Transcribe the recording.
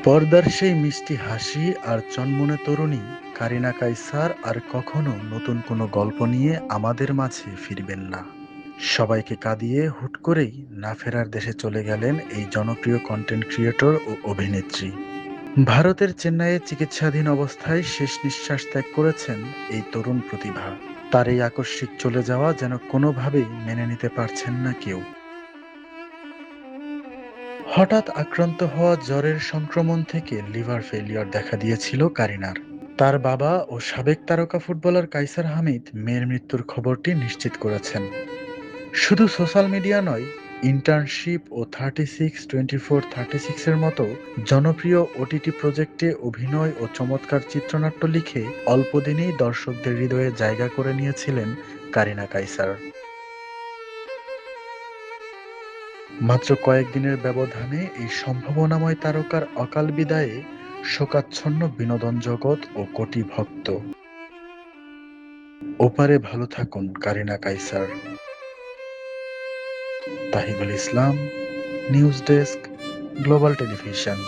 পর্দার সেই মিষ্টি হাসি আর চনমনে তরুণী কারিনা কাইসার আর কখনো নতুন কোনো গল্প নিয়ে আমাদের মাঝে ফিরবেন না। সবাইকে কাঁদিয়ে হুট করেই না ফেরার দেশে চলে গেলেন এই জনপ্রিয় কন্টেন্ট ক্রিয়েটর ও অভিনেত্রী। ভারতের চেন্নাইয়ে চিকিৎসাধীন অবস্থায় শেষ নিঃশ্বাস ত্যাগ করেছেন এই তরুণ প্রতিভা। তার এই আকস্মিক চলে যাওয়া যেন কোনোভাবেই মেনে নিতে পারছেন না কেউ। হঠাৎ আক্রান্ত হওয়া জ্বরের সংক্রমণ থেকে লিভার ফেলিওর দেখা দিয়েছিল কারিনার। তার বাবা ও সাবেক তারকা ফুটবলার কাইসার হামিদ মেয়ের মৃত্যুর খবরটি নিশ্চিত করেছেন। শুধু সোশ্যাল মিডিয়া নয়, ইন্টার্নশিপ ও 36, 24, 36 এর মতো জনপ্রিয় ওটিটি প্রজেক্টে অভিনয় ও চমৎকার চিত্রনাট্য লিখে অল্প দিনেই দর্শকদের হৃদয়ে জায়গা করে নিয়েছিলেন কারিনা কাইসার। মাত্র কয়েকদিনের ব্যবধানে এই সম্ভাবনাময় তারকার অকাল বিদায়ে শোকাচ্ছন্ন বিনোদন জগৎ ও কোটি ভক্ত। ওপারে ভালো থাকুন কারিনা কাইসার। তাহিদুল ইসলাম, নিউজ ডেস্ক, গ্লোবাল টেলিভিশন।